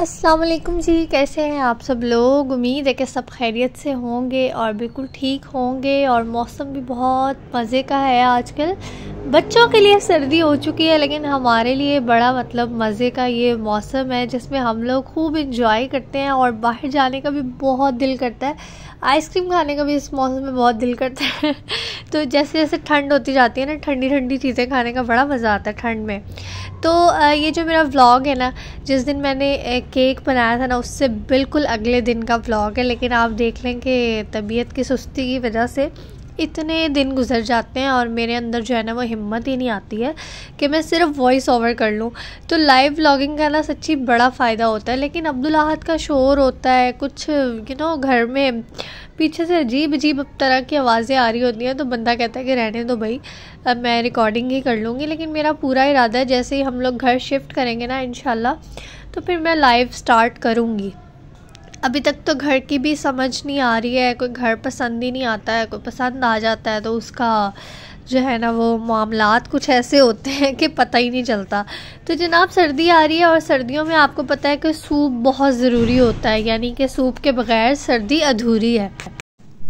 अस्सलाम वालेकुम जी, कैसे हैं आप सब लोग। उम्मीद है कि सब खैरियत से होंगे और बिल्कुल ठीक होंगे। और मौसम भी बहुत मज़े का है आजकल। बच्चों के लिए सर्दी हो चुकी है, लेकिन हमारे लिए बड़ा मज़े का ये मौसम है जिसमें हम लोग खूब इंजॉय करते हैं और बाहर जाने का भी बहुत दिल करता है। आइसक्रीम खाने का भी इस मौसम में बहुत दिल करता है। तो जैसे जैसे ठंड होती जाती है ना, ठंडी ठंडी चीज़ें खाने का बड़ा मज़ा आता है ठंड में। तो ये जो मेरा व्लॉग है ना, जिस दिन मैंने केक बनाया था ना, उससे बिल्कुल अगले दिन का व्लॉग है। लेकिन आप देख लें कि तबीयत की सुस्ती की वजह से इतने दिन गुजर जाते हैं और मेरे अंदर जो है ना वो हिम्मत ही नहीं आती है कि मैं सिर्फ वॉइस ओवर कर लूँ। तो लाइव व्लॉगिंग का ना सच्ची बड़ा फ़ायदा होता है, लेकिन अब्दुल अहद का शोर होता है कुछ घर में पीछे से अजीब अजीब तरह की आवाज़ें आ रही होती हैं। तो बंदा कहता है कि रहने दो भाई, अब मैं रिकॉर्डिंग ही कर लूँगी। लेकिन मेरा पूरा इरादा है जैसे ही हम लोग घर शिफ्ट करेंगे ना इंशाल्लाह, तो फिर मैं लाइव स्टार्ट करूँगी। अभी तक तो घर की भी समझ नहीं आ रही है, कोई घर पसंद ही नहीं आता है। कोई पसंद आ जाता है तो उसका जो है ना वो मामलात कुछ ऐसे होते हैं कि पता ही नहीं चलता। तो जनाब सर्दी आ रही है और सर्दियों में आपको पता है कि सूप बहुत ज़रूरी होता है, यानी कि सूप के बग़ैर सर्दी अधूरी है।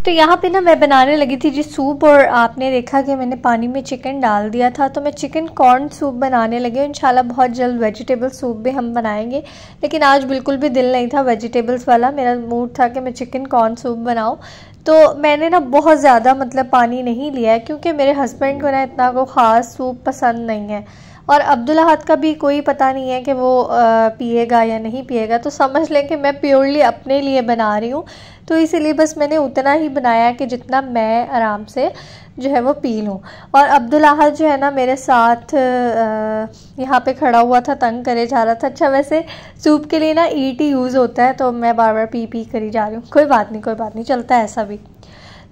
तो यहाँ पे ना मैं बनाने लगी थी जी सूप, और आपने देखा कि मैंने पानी में चिकन डाल दिया था। तो मैं चिकन कॉर्न सूप बनाने लगी हूँ। इंशाल्लाह बहुत जल्द वेजिटेबल सूप भी हम बनाएंगे, लेकिन आज बिल्कुल भी दिल नहीं था वेजिटेबल्स वाला। मेरा मूड था कि मैं चिकन कॉर्न सूप बनाऊँ। तो मैंने ना बहुत ज़्यादा पानी नहीं लिया है, क्योंकि मेरे हस्बैंड को ना इतना को ख़ास सूप पसंद नहीं है, और अब्दुल अहद का भी कोई पता नहीं है कि वो पिएगा या नहीं पिएगा। तो समझ लें कि मैं प्योरली अपने लिए बना रही हूँ। तो इसीलिए बस मैंने उतना ही बनाया कि जितना मैं आराम से जो है वो पी लूँ। और अब्दुल अहद जो है ना मेरे साथ यहाँ पे खड़ा हुआ था, तंग करे जा रहा था। अच्छा वैसे सूप के लिए ना ईटी यूज़ होता है, तो मैं बार बार पी करी जा रही हूँ। कोई बात नहीं, चलता है ऐसा भी।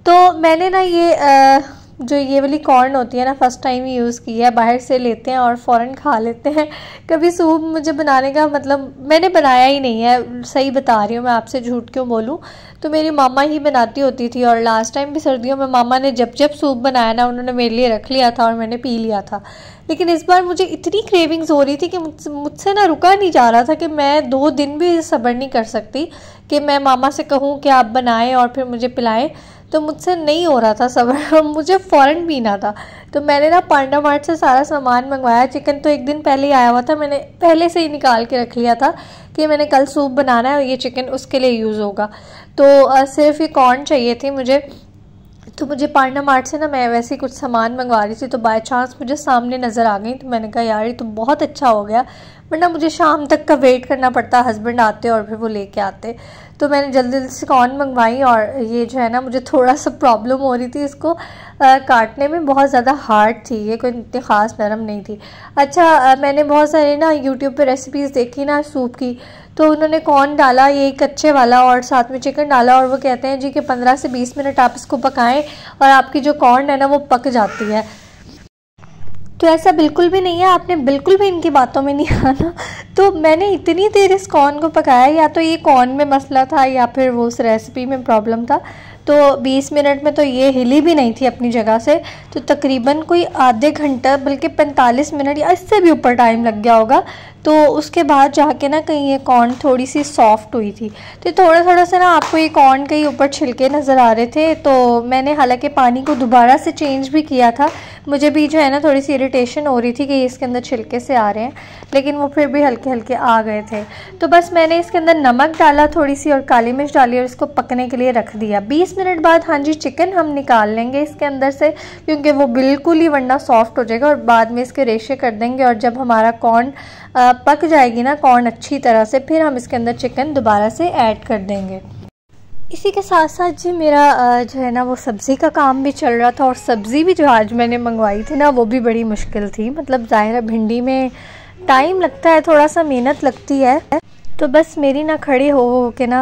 तो मैंने ना ये जो ये वाली कॉर्न होती है ना, फ़र्स्ट टाइम ही यूज़ की है। बाहर से लेते हैं और फ़ौरन खा लेते हैं। कभी सूप मुझे बनाने का मैंने बनाया ही नहीं है, सही बता रही हूँ मैं आपसे, झूठ क्यों बोलूँ। तो मेरी मामा ही बनाती होती थी, और लास्ट टाइम भी सर्दियों में मामा ने जब सूप बनाया ना, उन्होंने मेरे लिए रख लिया था और मैंने पी लिया था। लेकिन इस बार मुझे इतनी क्रेविंग्स हो रही थी कि मुझसे ना रुका नहीं जा रहा था कि मैं 2 दिन भी सब्र नहीं कर सकती कि मैं मामा से कहूँ कि आप बनाएं और फिर मुझे पिलाएं। तो मुझसे नहीं हो रहा था सब्र, मुझे फ़ौरन पीना था। तो मैंने ना पांडा मार्ट से सारा सामान मंगवाया। चिकन तो एक दिन पहले ही आया हुआ था, मैंने पहले से ही निकाल के रख लिया था कि मैंने कल सूप बनाना है और ये चिकन उसके लिए यूज़ होगा। तो सिर्फ ये कॉर्न चाहिए थी मुझे। तो मुझे पांडा मार्ट से ना, मैं वैसे ही कुछ सामान मंगवा रही थी, तो बाय चांस मुझे सामने नज़र आ गई। तो मैंने कहा यार ये तो बहुत अच्छा हो गया, वरना मुझे शाम तक का वेट करना पड़ता, हस्बैंड आते और फिर वो लेके आते। तो मैंने जल्दी से कॉर्न मंगवाई। और ये जो है ना मुझे थोड़ा सा प्रॉब्लम हो रही थी इसको काटने में, बहुत ज़्यादा हार्ड थी ये, कोई इतनी ख़ास नरम नहीं थी। अच्छा मैंने बहुत सारे ना यूट्यूब पे रेसिपीज़ देखी ना सूप की, तो उन्होंने कॉर्न डाला ये कच्चे वाला और साथ में चिकन डाला, और वो कहते हैं जी कि 15 से 20 मिनट आप इसको पकाएं और आपकी जो कॉर्न है ना वो पक जाती है। तो ऐसा बिल्कुल भी नहीं है, आपने बिल्कुल भी इनकी बातों में नहीं आना। तो मैंने इतनी देर इस कॉर्न को पकाया, या तो ये कॉर्न में मसला था या फिर वो उस रेसिपी में प्रॉब्लम था। तो 20 मिनट में तो ये हिली भी नहीं थी अपनी जगह से। तो तकरीबन कोई आधे घंटा बल्कि 45 मिनट या इससे भी ऊपर टाइम लग गया होगा। तो उसके बाद जाके ना कहीं ये कॉर्न थोड़ी सी सॉफ्ट हुई थी। तो थोड़ा सा ना आपको ये कॉर्न कहीं ऊपर छिलके नज़र आ रहे थे। तो मैंने हालांकि पानी को दोबारा से चेंज भी किया था। मुझे भी जो है ना थोड़ी सी इरिटेशन हो रही थी कि इसके अंदर छिलके से आ रहे हैं, लेकिन वो फिर भी हल्के हल्के आ गए थे। तो बस मैंने इसके अंदर नमक डाला थोड़ी सी और काली मिर्च डाली और इसको पकने के लिए रख दिया। 20 मिनट बाद हाँ जी चिकन हम निकाल लेंगे इसके अंदर से, क्योंकि वो बिल्कुल ही वरना सॉफ्ट हो जाएगा, और बाद में इसके रेशे कर देंगे। और जब हमारा कॉर्न पक जाएगी ना कॉर्न अच्छी तरह से, फिर हम इसके अंदर चिकन दोबारा से ऐड कर देंगे। इसी के साथ साथ जी मेरा जो है ना वो सब्ज़ी का काम भी चल रहा था। और सब्ज़ी भी जो आज मैंने मंगवाई थी ना वो भी बड़ी मुश्किल थी। ज़ाहिर है भिंडी में टाइम लगता है, थोड़ा सा मेहनत लगती है। तो बस मेरी ना खड़ी हो के ना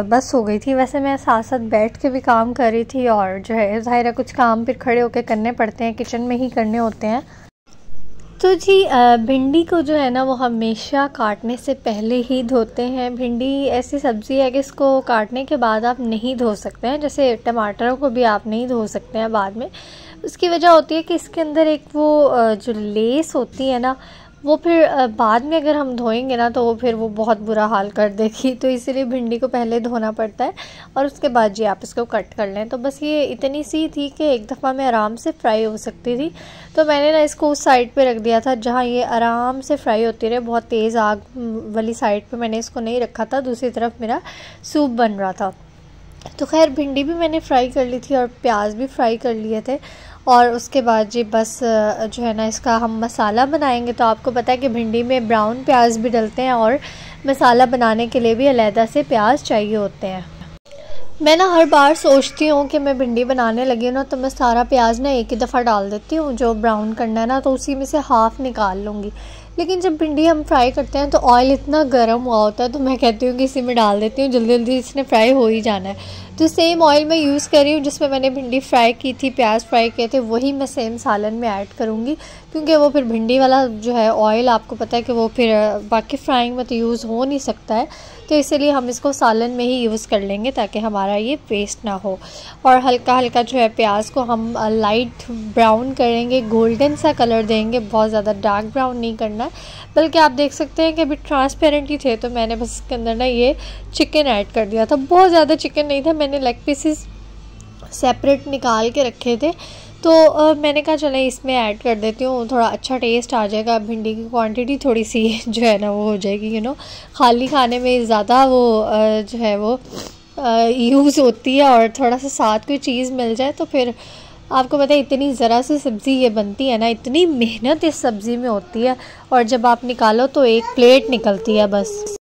बस हो गई थी। वैसे मैं साथ साथ बैठ के भी काम कर रही थी, और जो है ज़ाहिर है कुछ काम फिर खड़े होके करने पड़ते हैं, किचन में ही करने होते हैं। तो जी भिंडी को जो है ना वो हमेशा काटने से पहले ही धोते हैं। भिंडी ऐसी सब्ज़ी है कि इसको काटने के बाद आप नहीं धो सकते हैं, जैसे टमाटरों को भी आप नहीं धो सकते हैं बाद में। उसकी वजह होती है कि इसके अंदर एक वो जो लेस होती है ना वो फिर बाद में अगर हम धोएंगे ना तो फिर वो बहुत बुरा हाल कर देगी। तो इसीलिए भिंडी को पहले धोना पड़ता है और उसके बाद जी आप इसको कट कर लें। तो बस ये इतनी सी थी कि एक दफ़ा में आराम से फ्राई हो सकती थी। तो मैंने ना इसको उस साइड पे रख दिया था जहाँ ये आराम से फ्राई होती रहे, बहुत तेज़ आग वाली साइड पे मैंने इसको नहीं रखा था, दूसरी तरफ मेरा सूप बन रहा था। तो खैर भिंडी भी मैंने फ्राई कर ली थी और प्याज भी फ्राई कर लिए थे। और उसके बाद जी बस जो है ना इसका हम मसाला बनाएंगे। तो आपको पता है कि भिंडी में ब्राउन प्याज भी डलते हैं और मसाला बनाने के लिए भी अलहदा से प्याज चाहिए होते हैं। मैं ना हर बार सोचती हूँ कि मैं भिंडी बनाने लगी हूँ ना तो मैं सारा प्याज ना एक ही दफ़ा डाल देती हूँ, जो ब्राउन करना है ना तो उसी में से हाफ़ निकाल लूँगी। लेकिन जब भिंडी हम फ्राई करते हैं तो ऑयल इतना गर्म हुआ होता है तो मैं कहती हूँ कि इसी में डाल देती हूँ, जल्दी जल्दी इसने फ्राई हो ही जाना है। तो सेम ऑयल मैं यूज़ कर रही हूँ जिसमें मैंने भिंडी फ्राई की थी, प्याज फ्राई किए थे, वही मैं सेम सालन में ऐड करूँगी। क्योंकि वो फिर भिंडी वाला जो है ऑयल आपको पता है कि वो फिर बाकी फ्राइंग में तो यूज़ हो नहीं सकता है। तो इसीलिए हम इसको सालन में ही यूज़ कर लेंगे ताकि हमारा ये वेस्ट ना हो। और हल्का हल्का जो है प्याज को हम लाइट ब्राउन करेंगे, गोल्डन सा कलर देंगे, बहुत ज़्यादा डार्क ब्राउन नहीं करना है। बल्कि आप देख सकते हैं कि अभी ट्रांसपेरेंट ही थे तो मैंने बस इसके अंदर ना ये चिकन ऐड कर दिया था। बहुत ज़्यादा चिकन नहीं था, मैंने लेग पीसेस सेपरेट निकाल के रखे थे। तो मैंने कहा चलें इसमें ऐड कर देती हूँ, थोड़ा अच्छा टेस्ट आ जाएगा। भिंडी की क्वांटिटी थोड़ी सी जो है ना वो हो जाएगी, खाली खाने में ज़्यादा वो जो है वो यूज़ होती है। और थोड़ा सा साथ कोई चीज़ मिल जाए तो फिर आपको पता है इतनी ज़रा सी सब्ज़ी ये बनती है ना, इतनी मेहनत इस सब्ज़ी में होती है और जब आप निकालो तो एक प्लेट निकलती है बस।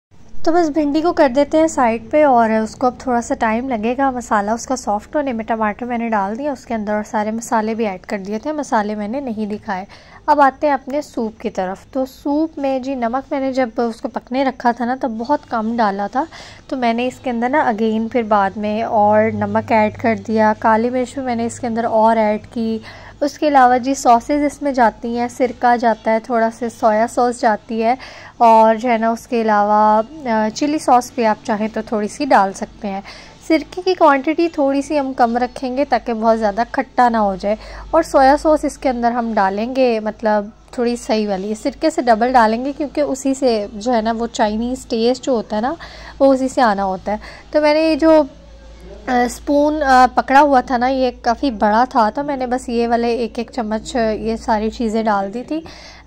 तो बस भिंडी को कर देते हैं साइड पे और उसको अब थोड़ा सा टाइम लगेगा मसाला उसका सॉफ्ट होने में। टमाटर मैंने डाल दिया उसके अंदर और सारे मसाले भी ऐड कर दिए थे, मसाले मैंने नहीं दिखाए। अब आते हैं अपने सूप की तरफ। तो सूप में जी नमक मैंने जब उसको पकने रखा था ना तब बहुत कम डाला था, तो मैंने इसके अंदर ना अगेन फिर बाद में और नमक ऐड कर दिया। काली मिर्च भी मैंने इसके अंदर और ऐड की। उसके अलावा जी सॉसेज इसमें जाती हैं, सिरका जाता है, थोड़ा सा सोया सॉस जाती है और जो है ना उसके अलावा चिली सॉस भी आप चाहें तो थोड़ी सी डाल सकते हैं। सिरके की क्वांटिटी थोड़ी सी हम कम रखेंगे ताकि बहुत ज़्यादा खट्टा ना हो जाए। और सोया सॉस इसके अंदर हम डालेंगे मतलब थोड़ी सही वाली, सिरके से डबल डालेंगे क्योंकि उसी से जो है ना वो चाइनीज़ टेस्ट जो होता है ना वो उसी से आना होता है। तो मैंने ये जो स्पून पकड़ा हुआ था ना ये काफ़ी बड़ा था तो मैंने बस ये वाले एक एक चम्मच ये सारी चीज़ें डाल दी थी।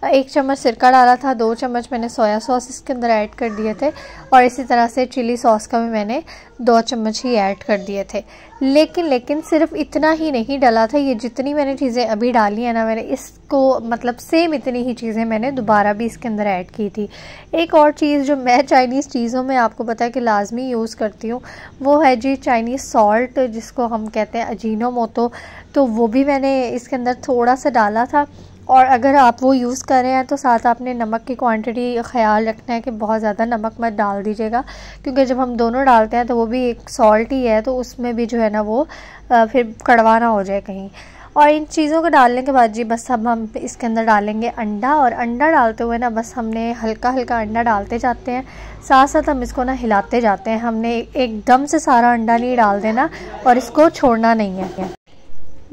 1 चम्मच सिरका डाला था, 2 चम्मच मैंने सोया सॉस इसके अंदर ऐड कर दिए थे और इसी तरह से चिली सॉस का भी मैंने 2 चम्मच ही ऐड कर दिए थे। लेकिन सिर्फ इतना ही नहीं डाला था, ये जितनी मैंने चीज़ें अभी डाली है ना मैंने इसको मतलब सेम इतनी ही चीज़ें मैंने दोबारा भी इसके अंदर ऐड की थी। एक और चीज़ जो मैं चाइनीज़ चीज़ों में आपको पता है कि लाजमी यूज़ करती हूँ वो है जी चाइनीज़ सॉल्ट, जिसको हम कहते हैं अजीनोमोटो। तो वो भी मैंने इसके अंदर थोड़ा सा डाला था। और अगर आप वो यूज़ कर रहे हैं तो साथ आपने नमक की क्वांटिटी ख्याल रखना है कि बहुत ज़्यादा नमक मत डाल दीजिएगा, क्योंकि जब हम दोनों डालते हैं तो वो भी एक सॉल्ट ही है तो उसमें भी जो है ना वो फिर कड़वा ना हो जाए कहीं। और इन चीज़ों को डालने के बाद जी बस अब हम इसके अंदर डालेंगे अंडा। और अंडा डालते हुए ना बस हमने हल्का हल्का अंडा डालते जाते हैं, साथ साथ हम इसको ना हिलाते जाते हैं। हमने एकदम से सारा अंडा नहीं डाल देना और इसको छोड़ना नहीं है।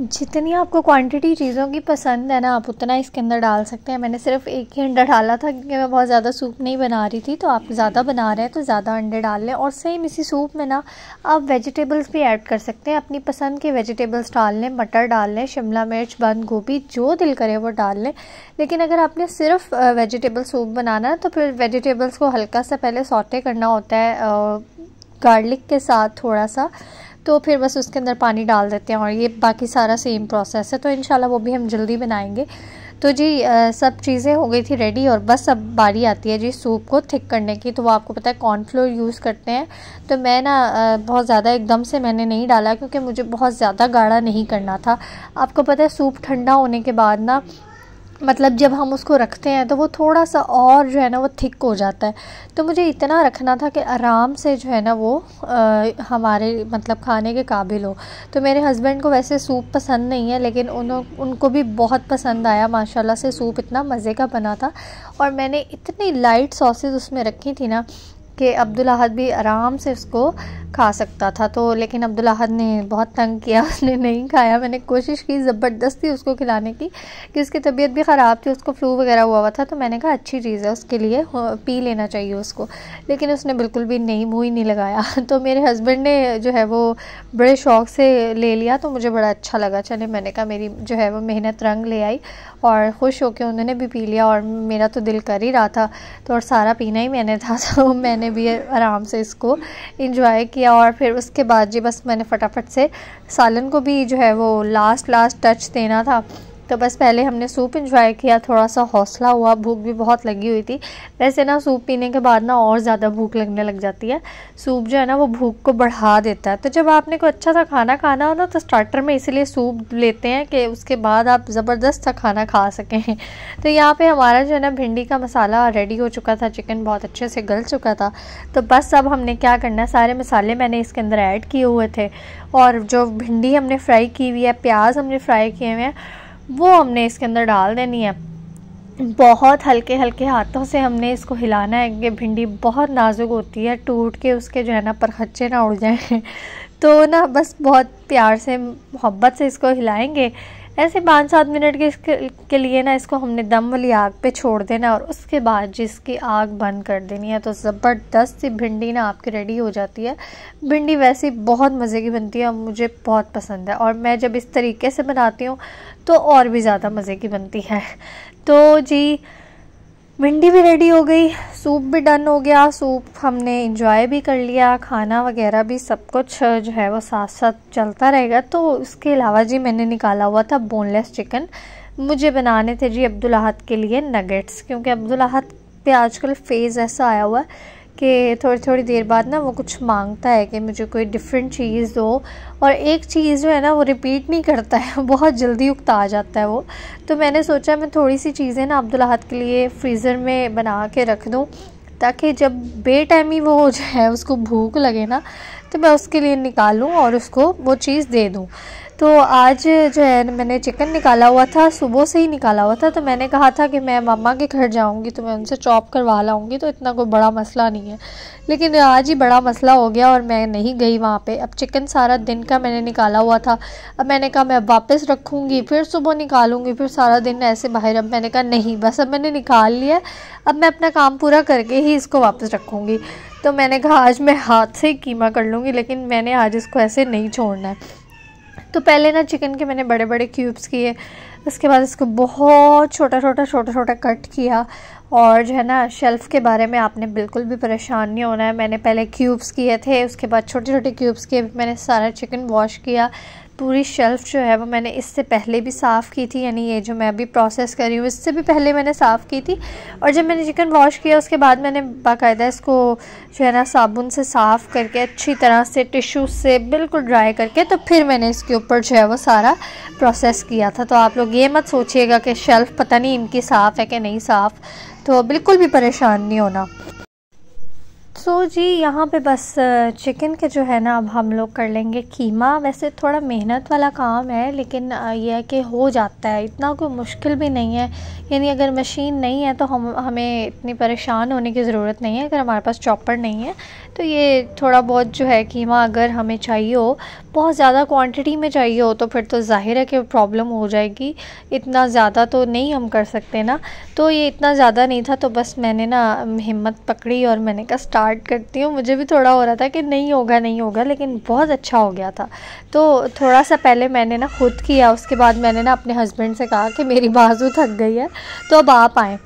जितनी आपको क्वांटिटी चीज़ों की पसंद है ना आप उतना इसके अंदर डाल सकते हैं। मैंने सिर्फ एक ही अंडा डाला था क्योंकि मैं बहुत ज़्यादा सूप नहीं बना रही थी, तो आप ज़्यादा बना रहे हैं तो ज़्यादा अंडे डाल लें। और सेम इसी सूप में ना आप वेजिटेबल्स भी ऐड कर सकते हैं, अपनी पसंद के वेजिटेबल्स डाल लें, मटर डाल लें, शिमला मिर्च, बंद गोभी, जो दिल करे वो डाल लें। लेकिन अगर आपने सिर्फ वेजिटेबल सूप बनाना है तो फिर वेजिटेबल्स को हल्का सा पहले सौटे करना होता है गार्लिक के साथ थोड़ा सा, तो फिर बस उसके अंदर पानी डाल देते हैं और ये बाकी सारा सेम प्रोसेस है। तो इंशाल्लाह वो भी हम जल्दी बनाएंगे। तो जी सब चीज़ें हो गई थी रेडी और बस अब बारी आती है जी सूप को थिक करने की। तो वो आपको पता है कॉर्नफ्लोर यूज़ करते हैं, तो मैं ना बहुत ज़्यादा एकदम से मैंने नहीं डाला क्योंकि मुझे बहुत ज़्यादा गाढ़ा नहीं करना था। आपको पता है सूप ठंडा होने के बाद ना मतलब जब हम उसको रखते हैं तो वो थोड़ा सा और जो है ना वो थिक हो जाता है। तो मुझे इतना रखना था कि आराम से जो है ना वो हमारे मतलब खाने के काबिल हो। तो मेरे हस्बैंड को वैसे सूप पसंद नहीं है लेकिन उनको भी बहुत पसंद आया, माशाल्लाह से सूप इतना मज़े का बना था। और मैंने इतनी लाइट सॉसेस उसमें रखी थी ना कि अब्दुल अहद भी आराम से उसको खा सकता था। तो लेकिन अब्दुल अहद ने बहुत तंग किया, उसने नहीं खाया। मैंने कोशिश की ज़बरदस्ती उसको खिलाने की कि उसकी तबीयत भी ख़राब थी, उसको फ्लू वगैरह हुआ था। तो मैंने कहा अच्छी चीज़ है उसके लिए, पी लेना चाहिए उसको, लेकिन उसने बिल्कुल भी नहीं, मुँह ही नहीं लगाया। तो मेरे हस्बैंड ने जो है वो बड़े शौक़ से ले लिया, तो मुझे बड़ा अच्छा लगा। चले, मैंने कहा मेरी जो है वो मेहनत रंग ले आई, और ख़ुश होकर उन्होंने भी पी लिया। और मेरा तो दिल कर ही रहा था, तो और सारा पीना ही मैंने था, तो मैंने भी आराम से इसको इंजॉय किया। और फिर उसके बाद जी बस मैंने फटाफट से सालन को भी जो है वो लास्ट टच देना था। तो बस पहले हमने सूप इंजॉय किया, थोड़ा सा हौसला हुआ, भूख भी बहुत लगी हुई थी। वैसे ना सूप पीने के बाद ना और ज़्यादा भूख लगने लग जाती है। सूप जो है ना वो भूख को बढ़ा देता है। तो जब आपने कोई अच्छा सा खाना खाना हो ना, तो स्टार्टर में इसलिए सूप लेते हैं कि उसके बाद आप ज़बरदस्त सा खाना खा सकें। तो यहाँ पे हमारा जो है ना भिंडी का मसाला रेडी हो चुका था, चिकन बहुत अच्छे से गल चुका था। तो बस अब हमने क्या करना है, सारे मसाले मैंने इसके अंदर ऐड किए हुए थे, और जो भिंडी हमने फ्राई की हुई है, प्याज हमने फ्राई किए हुए हैं, वो हमने इसके अंदर डाल देनी है। बहुत हल्के हल्के हाथों से हमने इसको हिलाना है, कि भिंडी बहुत नाजुक होती है, टूट के उसके जो है ना परखच्चे ना उड़ जाएं। तो ना बस बहुत प्यार से मोहब्बत से इसको हिलाएंगे। ऐसे 5-7 मिनट के लिए ना इसको हमने दम वाली आग पे छोड़ देना, और उसके बाद जिसकी आग बंद कर देनी है। तो ज़बरदस्त सी भिंडी ना आपकी रेडी हो जाती है। भिंडी वैसे बहुत मज़े की बनती है और मुझे बहुत पसंद है, और मैं जब इस तरीके से बनाती हूँ तो और भी ज़्यादा मज़े की बनती है। तो जी भिंडी भी रेडी हो गई, सूप भी डन हो गया, सूप हमने इंजॉय भी कर लिया, खाना वगैरह भी सब कुछ जो है वो साथ साथ चलता रहेगा। तो उसके अलावा जी मैंने निकाला हुआ था बोनलेस चिकन। मुझे बनाने थे जी अब्दुल अहद के लिए नगेट्स, क्योंकि अब्दुल अहद पे आजकल फेज़ ऐसा आया हुआ है कि थोड़ी थोड़ी देर बाद ना वो कुछ मांगता है कि मुझे कोई डिफरेंट चीज़ दो, और एक चीज़ जो है ना वो रिपीट नहीं करता है, बहुत जल्दी उकता जाता है वो। तो मैंने सोचा मैं थोड़ी सी चीज़ें ना अब्दुल अहद के लिए फ्रीज़र में बना के रख दूँ, ताकि जब बे टाइम ही वो जो है उसको भूख लगे ना, तो मैं उसके लिए निकालूँ और उसको वो चीज़ दे दूँ। तो आज जो है मैंने चिकन निकाला हुआ था, सुबह से ही निकाला हुआ था। तो मैंने कहा था कि मैं मामा के घर जाऊंगी तो मैं उनसे चॉप करवा लाऊंगी, तो इतना कोई बड़ा मसला नहीं है। लेकिन आज ही बड़ा मसला हो गया और मैं नहीं गई वहाँ पे। अब चिकन सारा दिन का मैंने निकाला हुआ था, अब मैंने कहा मैं वापस रखूँगी, फिर सुबह निकालूंगी, फिर सारा दिन ऐसे बाहर। अब मैंने कहा नहीं, बस अब मैंने निकाल लिया, अब मैं अपना काम पूरा करके ही इसको वापस रखूँगी। तो मैंने कहा आज मैं हाथ से ही कीमा कर लूँगी, लेकिन मैंने आज इसको ऐसे नहीं छोड़ना है। तो पहले ना चिकन के मैंने बड़े बड़े क्यूब्स किए, उसके बाद इसको बहुत छोटा छोटा कट किया। और जो है ना शेल्फ़ के बारे में आपने बिल्कुल भी परेशान नहीं होना है। मैंने पहले क्यूब्स किए थे, उसके बाद छोटे छोटे क्यूब्स किए, मैंने सारा चिकन वॉश किया। पूरी शेल्फ़ जो है वो मैंने इससे पहले भी साफ़ की थी, यानी ये जो मैं अभी प्रोसेस कर रही हूँ इससे भी पहले मैंने साफ़ की थी। और जब मैंने चिकन वॉश किया उसके बाद मैंने बाकायदा इसको जो है ना साबुन से साफ़ करके अच्छी तरह से टिश्यू से बिल्कुल ड्राई करके, तो फिर मैंने इसके ऊपर जो है वो सारा प्रोसेस किया था। तो आप लोग ये मत सोचिएगा कि शेल्फ़ पता नहीं इनकी साफ़ है कि नहीं साफ़, तो बिल्कुल भी परेशान नहीं होना। सो जी यहाँ पे बस चिकन के जो है ना अब हम लोग कर लेंगे कीमा। वैसे थोड़ा मेहनत वाला काम है, लेकिन यह है कि हो जाता है, इतना कोई मुश्किल भी नहीं है। यानी अगर मशीन नहीं है तो हमें इतनी परेशान होने की ज़रूरत नहीं है। अगर हमारे पास चॉपर नहीं है तो ये थोड़ा बहुत जो है कीमा अगर हमें चाहिए हो, बहुत ज़्यादा क्वांटिटी में चाहिए हो, तो फिर तो ज़ाहिर है कि प्रॉब्लम हो जाएगी। इतना ज़्यादा तो नहीं हम कर सकते ना, तो ये इतना ज़्यादा नहीं था। तो बस मैंने ना हिम्मत पकड़ी और मैंने कहा स्टार्ट करती हूँ। मुझे भी थोड़ा हो रहा था कि नहीं होगा, लेकिन बहुत अच्छा हो गया था। तो थोड़ा सा पहले मैंने ना खुद किया, उसके बाद मैंने ना अपने हस्बैंड से कहा कि मेरी बाजू थक गई है तो अब आप आएँ।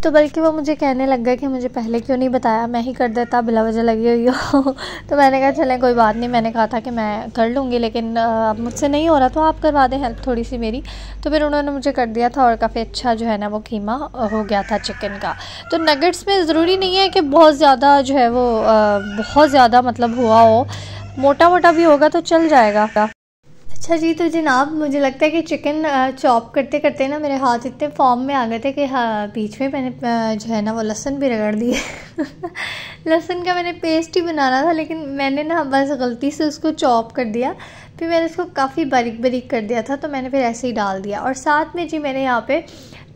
तो बल्कि वो मुझे कहने लग गए कि मुझे पहले क्यों नहीं बताया, मैं ही कर देता, बिला वजह लगी हुई हो। तो मैंने कहा चलें कोई बात नहीं, मैंने कहा था कि मैं कर लूँगी, लेकिन अब मुझसे नहीं हो रहा तो आप करवा दें हेल्प थोड़ी सी मेरी। तो फिर उन्होंने मुझे कर दिया था और काफ़ी अच्छा जो है ना वो कीमा हो गया था चिकन का। तो नगेट्स में ज़रूरी नहीं है कि बहुत ज़्यादा जो है वो बहुत ज़्यादा मतलब हुआ हो, मोटा मोटा भी होगा तो चल जाएगा। अच्छा जी, तो जनाब मुझे लगता है कि चिकन चॉप करते करते ना मेरे हाथ इतने फॉर्म में आ गए थे कि हाँ बीच में मैंने जो है ना वो लहसुन भी रगड़ दिए। लहसुन का मैंने पेस्ट ही बनाना था, लेकिन मैंने ना बस गलती से उसको चॉप कर दिया। फिर मैंने इसको काफ़ी बारीक बारीक कर दिया था, तो मैंने फिर ऐसे ही डाल दिया। और साथ में जी मैंने यहाँ पे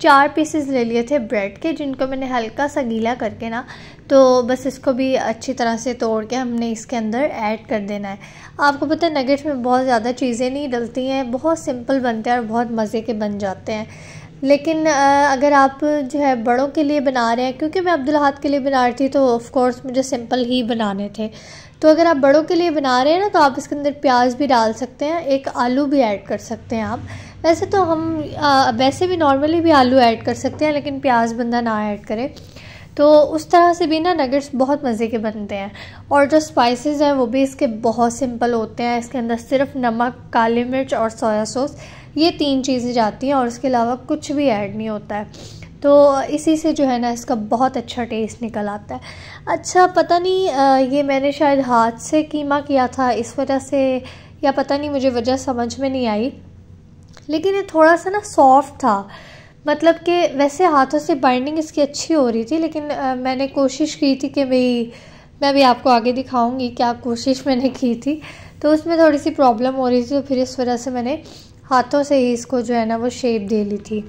4 पीसेस ले लिए थे ब्रेड के, जिनको मैंने हल्का सा गीला करके ना, तो बस इसको भी अच्छी तरह से तोड़ के हमने इसके अंदर ऐड कर देना है। आपको पता है नगेट्स में बहुत ज़्यादा चीज़ें नहीं डलती हैं, बहुत सिंपल बनते हैं और बहुत मज़े के बन जाते हैं। लेकिन अगर आप जो है बड़ों के लिए बना रहे हैं, क्योंकि मैं अब्दुल्लाहद के लिए बना रही थी तो ऑफ़ कोर्स मुझे सिंपल ही बनाने थे, तो अगर आप बड़ों के लिए बना रहे हैं ना तो आप इसके अंदर प्याज भी डाल सकते हैं, एक आलू भी ऐड कर सकते हैं आप। वैसे तो हम वैसे भी नॉर्मली भी आलू ऐड कर सकते हैं, लेकिन प्याज बंदा ना ऐड करे, तो उस तरह से भी ना नगेट्स बहुत मज़े के बनते हैं। और जो स्पाइसेस हैं वो भी इसके बहुत सिंपल होते हैं। इसके अंदर सिर्फ नमक, काली मिर्च और सोया सॉस, ये 3 चीज़ें जाती हैं और उसके अलावा कुछ भी ऐड नहीं होता है। तो इसी से जो है ना इसका बहुत अच्छा टेस्ट निकल आता है। अच्छा पता नहीं ये मैंने शायद हाथ से कीमा किया था इस वजह से, या पता नहीं मुझे वजह समझ में नहीं आई, लेकिन ये थोड़ा सा ना सॉफ्ट था। मतलब कि वैसे हाथों से बाइंडिंग इसकी अच्छी हो रही थी, लेकिन मैंने कोशिश की थी कि मैं भी आपको आगे दिखाऊंगी क्या कोशिश मैंने की थी, तो उसमें थोड़ी सी प्रॉब्लम हो रही थी, तो फिर इस वजह से मैंने हाथों से ही इसको जो है ना वो शेप दे ली थी।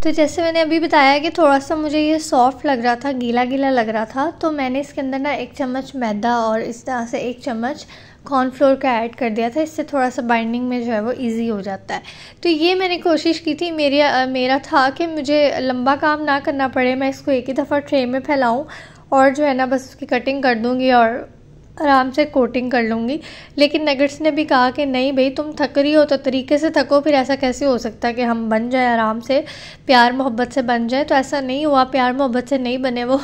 तो जैसे मैंने अभी बताया कि थोड़ा सा मुझे ये सॉफ्ट लग रहा था, गीला गीला लग रहा था, तो मैंने इसके अंदर ना 1 चम्मच मैदा और इस तरह से 1 चम्मच कॉर्नफ्लोर का ऐड कर दिया था। इससे थोड़ा सा बाइंडिंग में जो है वो इजी हो जाता है। तो ये मैंने कोशिश की थी, मेरा था कि मुझे लंबा काम ना करना पड़े, मैं इसको एक ही दफ़ा ट्रे में फैलाऊँ और जो है ना बस उसकी कटिंग कर दूँगी और आराम से कोटिंग कर लूँगी। लेकिन नगेट्स ने भी कहा कि नहीं भाई तुम थक रही हो तो तरीके से थको, फिर ऐसा कैसे हो सकता है कि हम बन जाए आराम से, प्यार मोहब्बत से बन जाए। तो ऐसा नहीं हुआ, प्यार मोहब्बत से नहीं बने वो।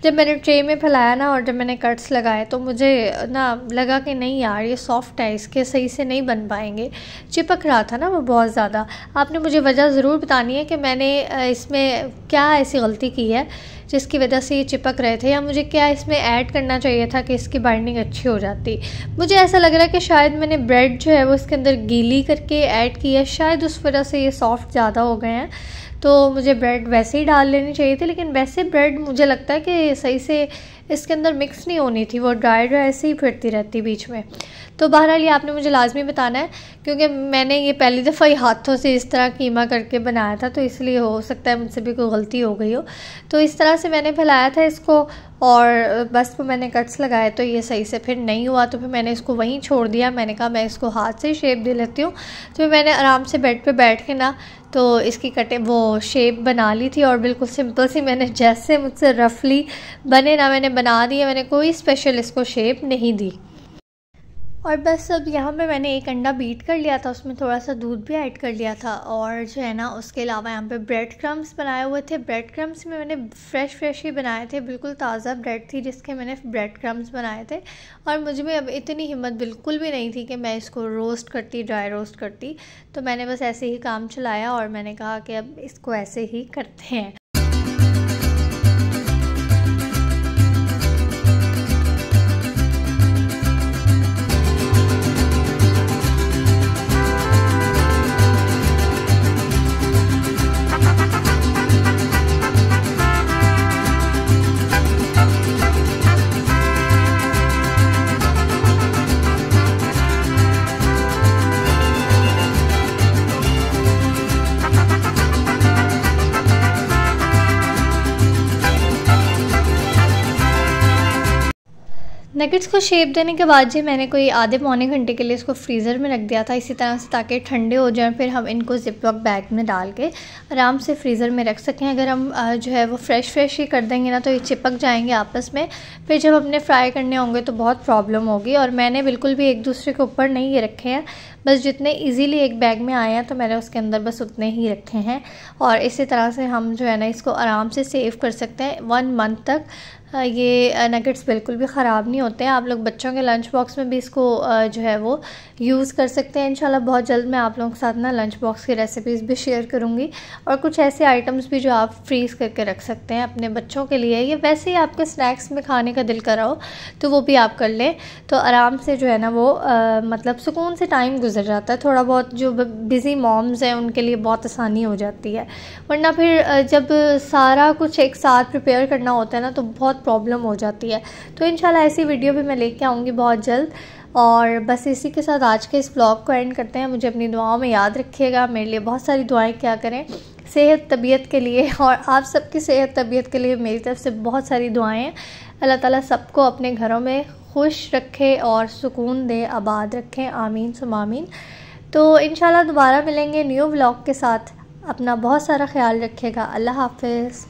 जब मैंने ट्रे में फैलाया ना और जब मैंने कट्स लगाए तो मुझे ना लगा कि नहीं यार ये सॉफ्ट है, इसके सही से नहीं बन पाएंगे, चिपक रहा था ना वो बहुत ज़्यादा। आपने मुझे वजह ज़रूर बतानी है कि मैंने इसमें क्या ऐसी गलती की है जिसकी वजह से ये चिपक रहे थे, या मुझे क्या इसमें ऐड करना चाहिए था कि इसकी बाइंडिंग अच्छी हो जाती। मुझे ऐसा लग रहा है कि शायद मैंने ब्रेड जो है वो इसके अंदर गीली करके ऐड की है, शायद उस वजह से ये सॉफ्ट ज़्यादा हो गए हैं। तो मुझे ब्रेड वैसे ही डाल लेनी चाहिए थी, लेकिन वैसे ब्रेड मुझे लगता है कि सही से इसके अंदर मिक्स नहीं होनी थी, वो ड्राई ऐसे ही फिरती रहती बीच में। तो बहरहाल ये आपने मुझे लाजमी बताना है, क्योंकि मैंने ये पहली दफ़ा ही हाथों से इस तरह कीमा करके बनाया था, तो इसलिए हो सकता है मुझसे भी कोई गलती हो गई हो। तो इस तरह से मैंने फैलाया था इसको और बस फिर मैंने कट्स लगाए, तो ये सही से फिर नहीं हुआ, तो फिर मैंने इसको वहीं छोड़ दिया। मैंने कहा मैं इसको हाथ से शेप दे लेती हूँ। तो फिर मैंने आराम से बेड पे बैठ के ना तो इसकी वो शेप बना ली थी और बिल्कुल सिंपल सी मैंने जैसे मुझसे रफली बने ना मैंने बना दिया, मैंने कोई स्पेशल इसको शेप नहीं दी। और बस अब यहाँ पे मैंने 1 अंडा बीट कर लिया था, उसमें थोड़ा सा दूध भी ऐड कर लिया था और जो है ना उसके अलावा यहाँ पे ब्रेड क्रम्स बनाए हुए थे। ब्रेड क्रम्स में मैंने फ्रेश ही बनाए थे, बिल्कुल ताज़ा ब्रेड थी जिसके मैंने ब्रेड क्रम्स बनाए थे। और मुझे में अब इतनी हिम्मत बिल्कुल भी नहीं थी कि मैं इसको रोस्ट करती, ड्राई रोस्ट करती, तो मैंने बस ऐसे ही काम चलाया और मैंने कहा कि अब इसको ऐसे ही करते हैं। नगेट्स को शेप देने के बाद जी मैंने कोई आधे पौने घंटे के लिए इसको फ्रीज़र में रख दिया था इसी तरह से, ताकि ठंडे हो जाएं, फिर हम इनको जिप-लॉक बैग में डाल के आराम से फ्रीज़र में रख सकें। अगर हम जो है वो फ्रेश ही कर देंगे ना तो ये चिपक जाएंगे आपस में, फिर जब अपने फ्राई करने होंगे तो बहुत प्रॉब्लम होगी। और मैंने बिल्कुल भी एक दूसरे के ऊपर नहीं ये रखे हैं, बस जितने ईज़िली एक बैग में आए हैं तो मैंने उसके अंदर बस उतने ही रखे हैं। और इसी तरह से हम जो है ना इसको आराम से सेव कर सकते हैं 1 मंथ तक। ये नगेट्स बिल्कुल भी ख़राब नहीं होते हैं। आप लोग बच्चों के लंच बॉक्स में भी इसको जो है वो यूज़ कर सकते हैं। इंशाल्लाह बहुत जल्द मैं आप लोगों के साथ ना लंच बॉक्स की रेसिपीज़ भी शेयर करूँगी और कुछ ऐसे आइटम्स भी जो आप फ्रीज़ करके रख सकते हैं अपने बच्चों के लिए। ये वैसे ही आपके स्नैक्स में खाने का दिल करा हो तो वो भी आप कर लें, तो आराम से जो है ना वो मतलब सुकून से टाइम गुजर जाता है। थोड़ा बहुत जो बिज़ी मॉम्स हैं उनके लिए बहुत आसानी हो जाती है, वरना फिर जब सारा कुछ एक साथ प्रिपेयर करना होता है ना तो बहुत बहुत प्रॉब्लम हो जाती है। तो इंशाल्लाह ऐसी वीडियो भी मैं लेके आऊँगी बहुत जल्द। और बस इसी के साथ आज के इस व्लॉग को एंड करते हैं। मुझे अपनी दुआओं में याद रखिएगा, मेरे लिए बहुत सारी दुआएं क्या करें सेहत तबीयत के लिए, और आप सबकी सेहत तबीयत के लिए मेरी तरफ से बहुत सारी दुआएं हैं। अल्लाह ताला सबको अपने घरों में खुश रखे और सुकून दे, आबाद रखें, आमीन सुम आमीन। तो इंशाल्लाह दोबारा मिलेंगे न्यू व्लॉग के साथ। अपना बहुत सारा ख्याल रखिएगा। अल्लाह हाफ़िज़।